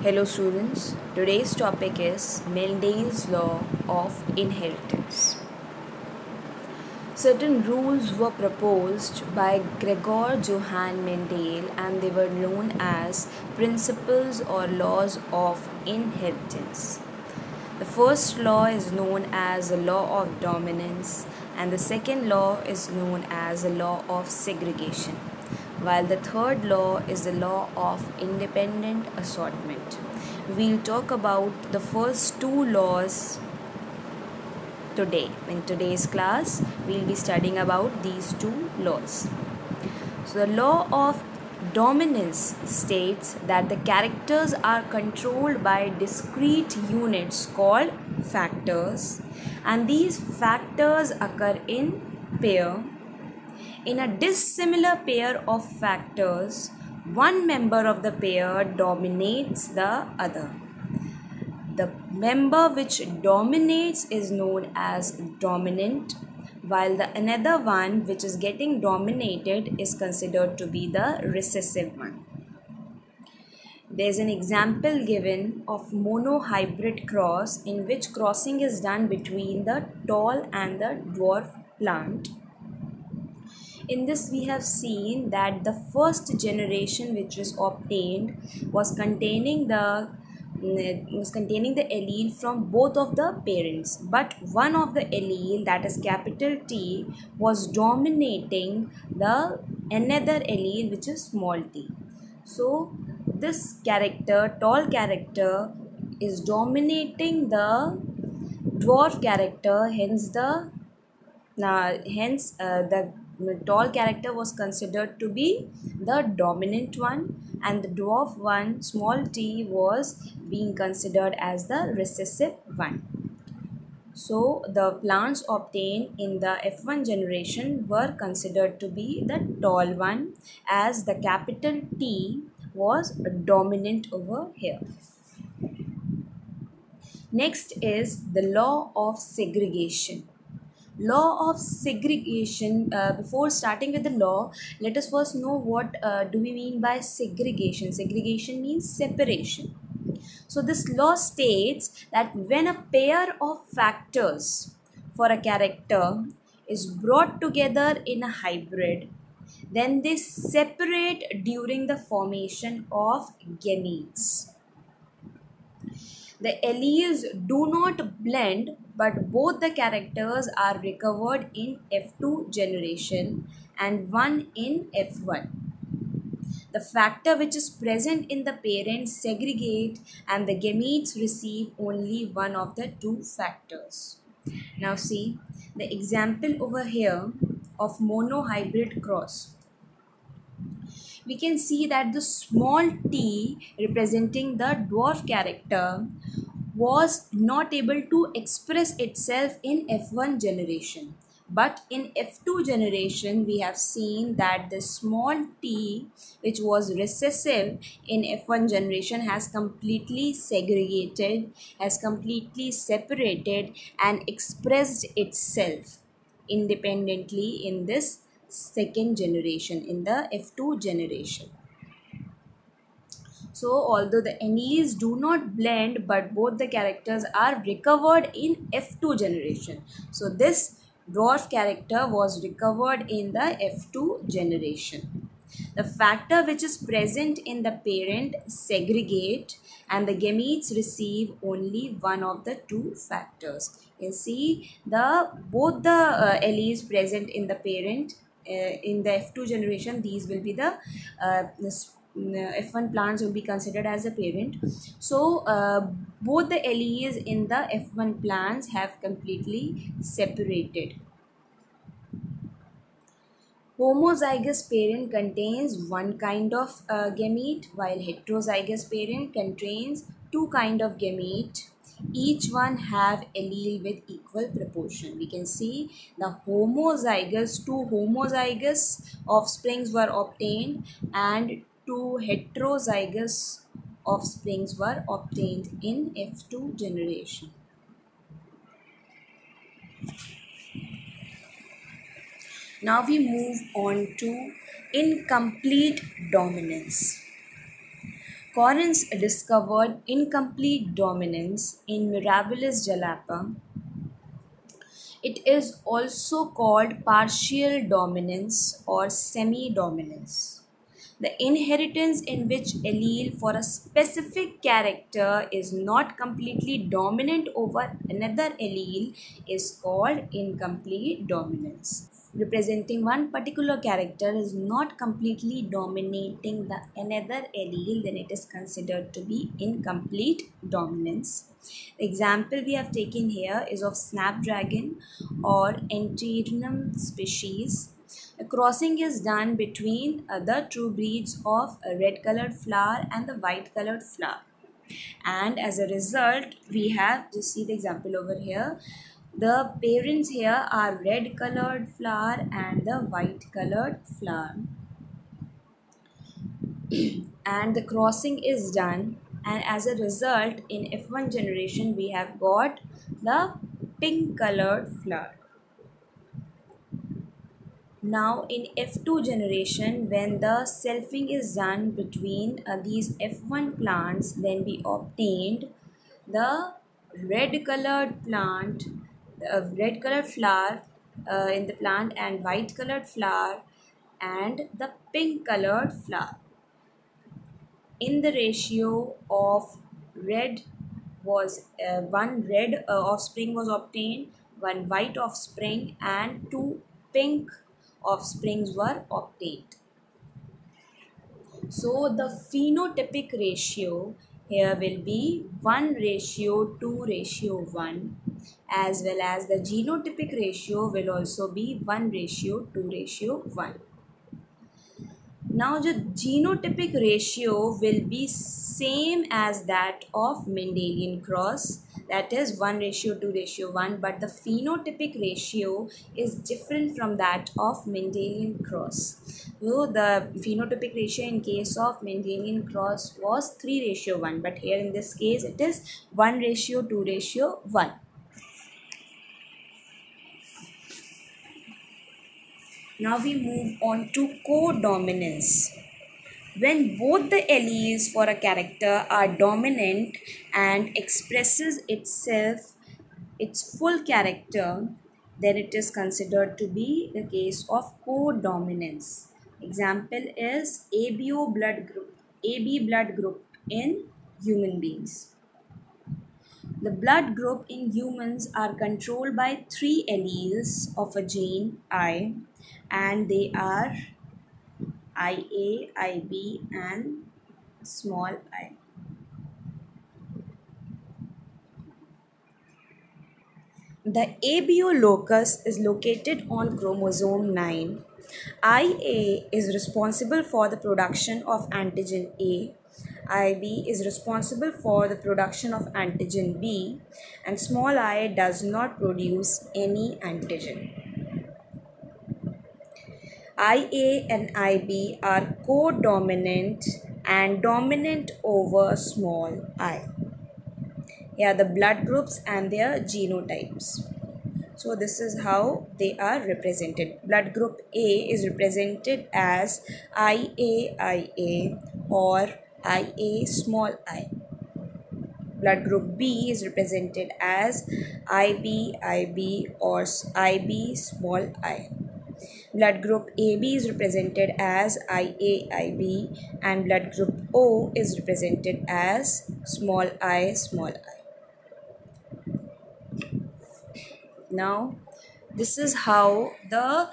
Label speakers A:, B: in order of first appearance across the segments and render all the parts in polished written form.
A: Hello students, today's topic is Mendel's law of inheritance. Certain rules were proposed by Gregor Johann Mendel and they were known as principles or laws of inheritance. The first law is known as the law of dominance and the second law is known as the law of segregation, while the third law is the law of independent assortment. We'll talk about the first two laws today. In today's class, we'll be studying about these two laws. So, the law of dominance states that the characters are controlled by discrete units called factors, and these factors occur in pair. In a dissimilar pair of factors, one member of the pair dominates the other. The member which dominates is known as dominant, while the another one which is getting dominated is considered to be the recessive one. There is an example given of monohybrid cross in which crossing is done between the tall and the dwarf plant. In this we have seen that the first generation which was obtained was containing the allele from both of the parents, but one of the allele, that is capital T, was dominating the another allele which is small t. So this character, tall character, is dominating the dwarf character, hence the tall character was considered to be the dominant one and the dwarf one, small t, was being considered as the recessive one. So the plants obtained in the F1 generation were considered to be the tall one, as the capital T was dominant over here. Next is the law of segregation. Law of segregation. Before starting with the law, let us first know what do we mean by segregation. Segregation means separation. So this law states that when a pair of factors for a character is brought together in a hybrid, then they separate during the formation of gametes. The alleles do not blend, but both the characters are recovered in F2 generation and one in F1. The factor which is present in the parent segregate and the gametes receive only one of the two factors. Now see the example over here of monohybrid cross. We can see that the small t representing the dwarf character was not able to express itself in F1 generation. But in F2 generation, we have seen that the small t, which was recessive in F1 generation, has completely segregated, has completely separated and expressed itself independently in this second generation, in the F2 generation. So although the alleles do not blend, but both the characters are recovered in F2 generation. So this dwarf character was recovered in the F2 generation. The factor which is present in the parent segregate and the gametes receive only one of the two factors. You see both the alleles present in the parent in the F2 generation, these will be the F1 plants will be considered as a parent. So both the alleles in the F1 plants have completely separated. Homozygous parent contains one kind of gamete, while heterozygous parent contains two kind of gamete. Each one have allele with equal proportion. We can see the two homozygous offsprings were obtained and two heterozygous offsprings were obtained in F2 generation. Now we move on to incomplete dominance. Correns discovered incomplete dominance in Mirabilis jalapa. It is also called partial dominance or semi-dominance. The inheritance in which allele for a specific character is not completely dominant over another allele is called incomplete dominance. Representing one particular character is not completely dominating the another allele, then it is considered to be incomplete dominance. The example we have taken here is of snapdragon or Enterinum species. A crossing is done between the true breeds of a red colored flower and the white colored flower, and as a result we have, just see the example over here, the parents here are red colored flower and the white colored flower, and the crossing is done, and as a result in F1 generation we have got the pink colored flower. Now in F2 generation, when the selfing is done between these F1 plants, then we obtained the red colored plant, red colored flower in the plant and white colored flower and the pink colored flower. In the ratio of red was one red offspring was obtained, one white offspring and two pink offsprings were obtained. So the phenotypic ratio here will be 1:2:1, as well as the genotypic ratio will also be 1:2:1. Now the genotypic ratio will be same as that of Mendelian cross, that is 1:2:1, but the phenotypic ratio is different from that of Mendelian cross. So the phenotypic ratio in case of Mendelian cross was 3:1, but here in this case it is 1:2:1. Now we move on to codominance. When both the alleles for a character are dominant and expresses itself, its full character, then it is considered to be the case of codominance. Example is AB blood group in human beings. The blood group in humans are controlled by three alleles of a gene I, and they are IA, IB and small I. The ABO locus is located on chromosome 9. IA is responsible for the production of antigen A. IB is responsible for the production of antigen B, and small I does not produce any antigen. IA and IB are codominant and dominant over small I. Here are the blood groups and their genotypes. So this is how they are represented. Blood group A is represented as IAIA or IA small I. Blood group B is represented as IBIB or IB small I. Blood group AB is represented as IAIB and blood group O is represented as small I small I. Now this is how the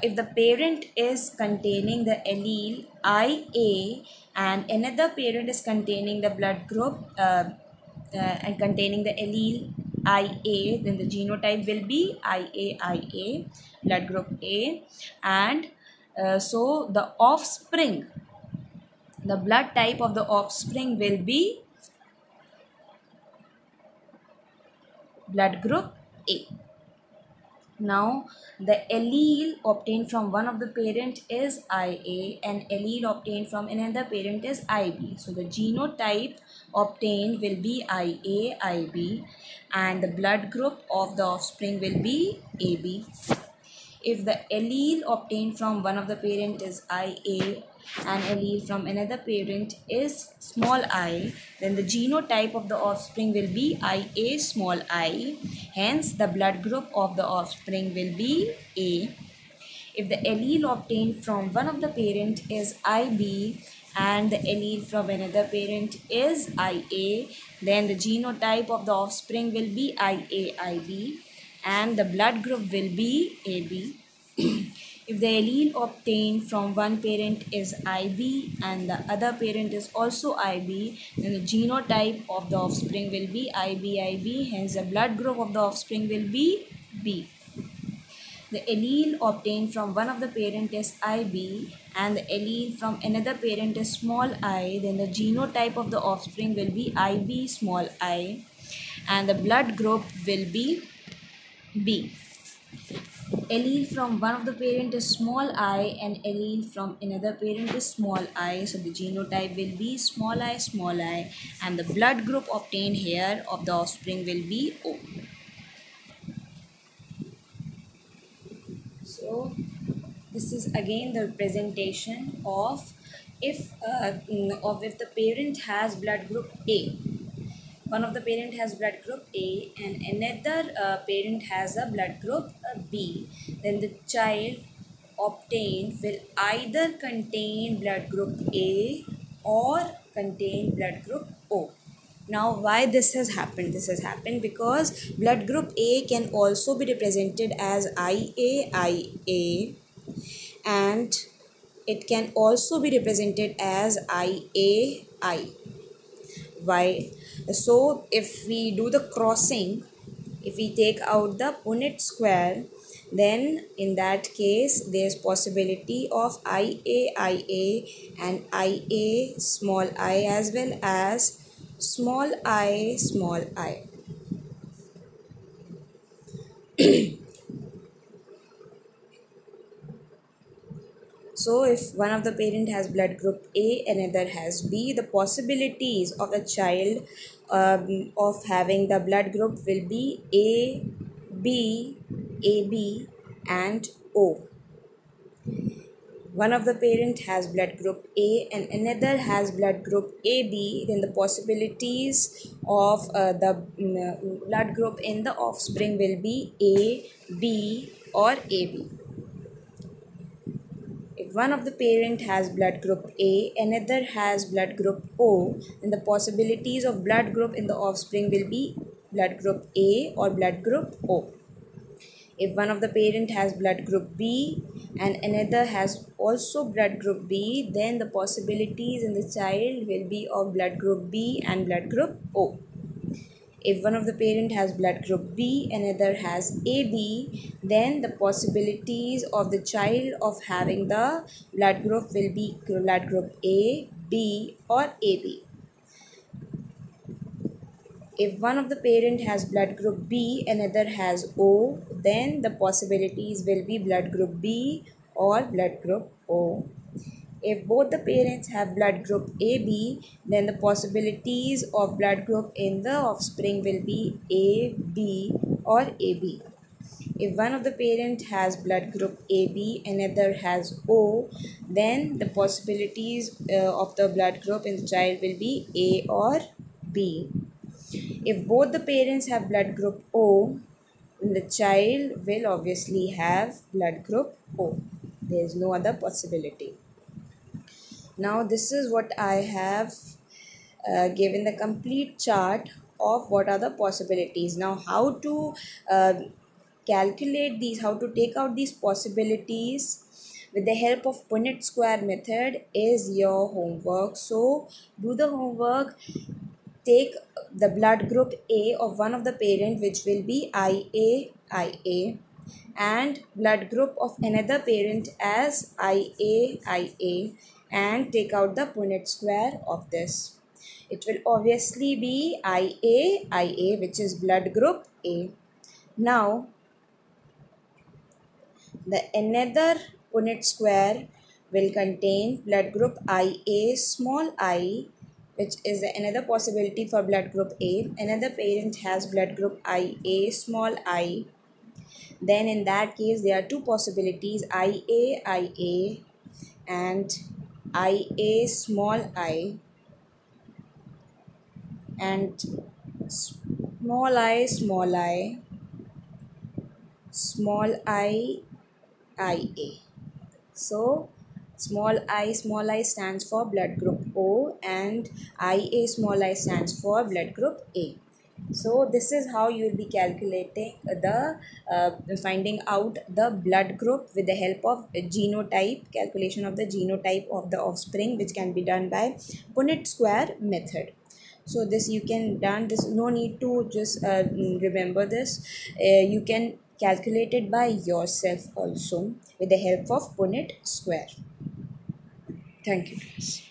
A: if the parent is containing the allele IA and another parent is containing the blood group and containing the allele IA, then the genotype will be IAIA, blood group A, and so the offspring, the blood type of the offspring will be blood group A. Now the allele obtained from one of the parent is IA and allele obtained from another parent is IB. So the genotype obtained will be IA, IB, and the blood group of the offspring will be AB. If the allele obtained from one of the parent is IA and allele from another parent is small I, then the genotype of the offspring will be IA small I. Hence, the blood group of the offspring will be A. If the allele obtained from one of the parent is IB and the allele from another parent is IA, then the genotype of the offspring will be IAIB and the blood group will be AB. If the allele obtained from one parent is IB and the other parent is also IB, then the genotype of the offspring will be IBIB, hence the blood group of the offspring will be B. The allele obtained from one of the parent is IB and the allele from another parent is small I, then the genotype of the offspring will be IB small I and the blood group will be B. Allele from one of the parent is small I and allele from another parent is small I, so the genotype will be small I and the blood group obtained here of the offspring will be O. So this is again the representation of if the parent has blood group A, one of the parent has blood group A and another parent has a blood group B, then the child obtained will either contain blood group A or contain blood group O. Now, why this has happened? This has happened because blood group A can also be represented as IAIA and it can also be represented as IAI. Why? So, if we do the crossing, if we take out the Punnett square, then in that case there's possibility of IAIA and IA small I as well as small I small I. So if one of the parent has blood group A, another has B, the possibilities of the child of having the blood group will be A, B, AB and O. One of the parent has blood group A and another has blood group AB, then the possibilities of the blood group in the offspring will be A, B or AB. If one of the parent has blood group A, another has blood group O, then the possibilities of blood group in the offspring will be blood group A or blood group O. If one of the parent has blood group B and another has also blood group B, then the possibilities in the child will be of blood group B and blood group O. If one of the parent has blood group B, another has AB, then the possibilities of the child of having the blood group will be blood group A, B or AB. If one of the parent has blood group B, another has O, then the possibilities will be blood group B or blood group O. If both the parents have blood group AB, then the possibilities of blood group in the offspring will be A, B or AB. If one of the parent has blood group AB, another has O, then the possibilities of the blood group in the child will be A or B. If both the parents have blood group O, then the child will obviously have blood group O. There is no other possibility. Now this is what I have given the complete chart of what are the possibilities. Now how to calculate these, how to take out these possibilities with the help of Punnett square method is your homework. So do the homework, take the blood group A of one of the parent which will be IAIA and blood group of another parent as IAIA and take out the Punnett square of this. It will obviously be IAIA, which is blood group A. Now the another Punnett square will contain blood group IA small I, which is another possibility for blood group A. Another parent has blood group IA small I. then in that case there are two possibilities, IA and IA and small I IA. So small I stands for blood group O and IA small I stands for blood group A. So this is how you will be calculating finding out the blood group with the help of genotype, calculation of the genotype of the offspring, which can be done by Punnett square method. So this you can done this, no need to just remember this. You can calculate it by yourself also with the help of Punnett square. Thank you guys.